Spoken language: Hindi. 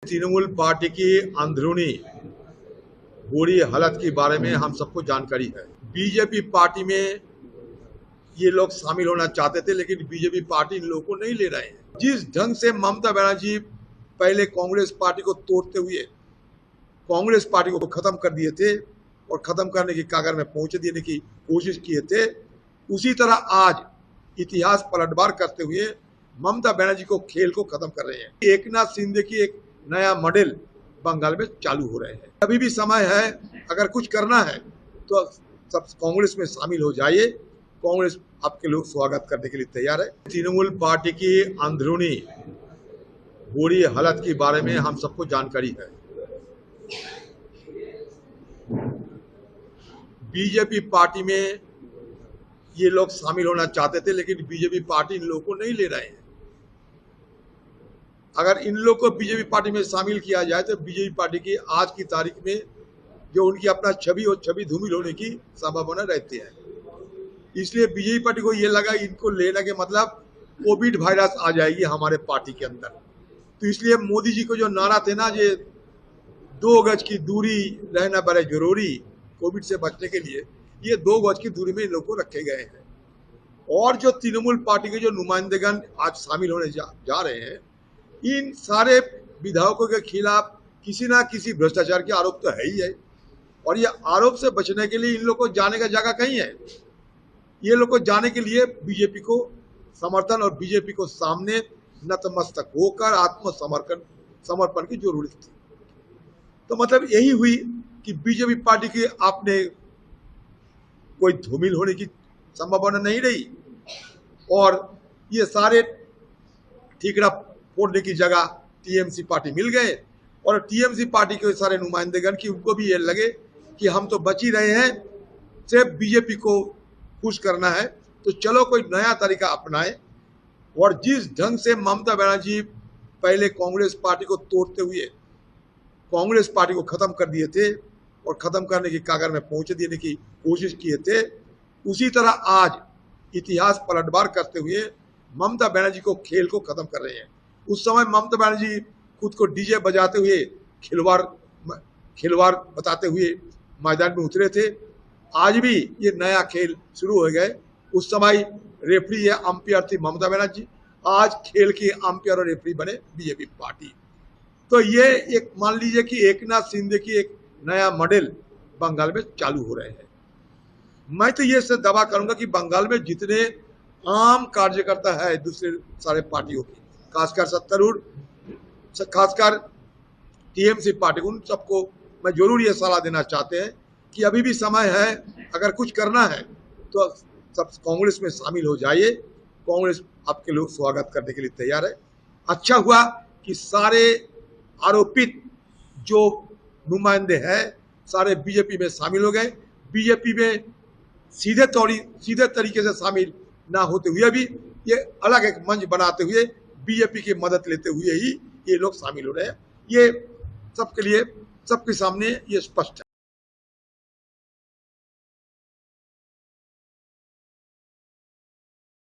तृणमूल पार्टी की अंदरूनी बुरी हालत के बारे में हम सबको जानकारी है। बीजेपी पार्टी में ये लोग शामिल होना चाहते थे, लेकिन बीजेपी पार्टी इन लोगों को नहीं ले रहे हैं। जिस ढंग से ममता बनर्जी पहले कांग्रेस पार्टी को तोड़ते हुए कांग्रेस पार्टी को खत्म कर दिए थे और खत्म करने की कागर में पहुंच देने की कोशिश किए थे, उसी तरह आज इतिहास पलटवार करते हुए ममता बनर्जी को खेल को खत्म कर रहे हैं। एकनाथ शिंदे की एक नया मॉडल बंगाल में चालू हो रहे हैं। अभी भी समय है, अगर कुछ करना है तो सब कांग्रेस में शामिल हो जाइए। कांग्रेस आपके लोग स्वागत करने के लिए तैयार है। तृणमूल पार्टी की अंदरूनी बुरी हालत के बारे में हम सबको जानकारी है। बीजेपी पार्टी में ये लोग शामिल होना चाहते थे, लेकिन बीजेपी पार्टी इन लोगों को नहीं ले रहे हैं। अगर इन लोग को बीजेपी पार्टी में शामिल किया जाए तो बीजेपी पार्टी की आज की तारीख में जो उनकी अपना छवि धूमिल होने की संभावना रहती है। इसलिए बीजेपी पार्टी को ये लगा इनको लेने के मतलब कोविड वायरस आ जाएगी हमारे पार्टी के अंदर। तो इसलिए मोदी जी को जो नारा थे ना, ये 2 गज की दूरी रहना बड़े जरूरी कोविड से बचने के लिए, ये 2 गज की दूरी में इन लोग को रखे गए हैं। और जो तृणमूल पार्टी के जो नुमाइंदेगण आज शामिल होने जा रहे हैं, इन सारे विधायकों के खिलाफ किसी ना किसी भ्रष्टाचार के आरोप तो है ही है। और ये आरोप से बचने के लिए इन लोग को जाने का जगह कहीं है। ये लोग को जाने के लिए बीजेपी को समर्थन और बीजेपी को सामने नतमस्तक होकर समर्पण की जरूरत थी। तो मतलब यही हुई कि बीजेपी पार्टी की आपने कोई धूमिल होने की संभावना नहीं रही और ये सारे ठीकरा फोड़ने की जगह टीएमसी पार्टी मिल गए। और टीएमसी पार्टी के सारे नुमाइंदेगण की उनको भी ये लगे कि हम तो बच ही रहे हैं, सिर्फ बीजेपी को खुश करना है, तो चलो कोई नया तरीका अपनाए। और जिस ढंग से ममता बनर्जी पहले कांग्रेस पार्टी को तोड़ते हुए कांग्रेस पार्टी को खत्म कर दिए थे और खत्म करने की कागर में पहुंच देने की कोशिश किए थे, उसी तरह आज इतिहास पलटवार करते हुए ममता बनर्जी को खेल को खत्म कर रहे हैं। उस समय ममता बनर्जी खुद को डीजे बजाते हुए खिलवाड़ बताते हुए मैदान में उतरे थे। आज भी ये नया खेल शुरू हो गए। उस समय रेफरी या अंपायर थी ममता बनर्जी, आज खेल के अंपायर और रेफरी बने बीजेपी पार्टी। तो ये एक मान लीजिए कि एकनाथ शिंदे की एक नया मॉडल बंगाल में चालू हो रहे हैं। मैं तो ये से दावा करूंगा कि बंगाल में जितने आम कार्यकर्ता है दूसरे सारे पार्टियों की, खासकर टीएमसी पार्टी, उन सबको मैं जरूर ये सलाह देना चाहते हैं कि अभी भी समय है, अगर कुछ करना है तो सब कांग्रेस में शामिल हो जाइए। कांग्रेस आपके लोग स्वागत करने के लिए तैयार है। अच्छा हुआ कि सारे आरोपित जो नुमाइंदे हैं सारे बीजेपी में शामिल हो गए। बीजेपी में सीधे तरीके से शामिल ना होते हुए भी ये अलग एक मंच बनाते हुए बीजेपी की मदद लेते हुए ही ये लोग शामिल हो रहे हैं। ये सबके लिए सबके सामने ये स्पष्ट है।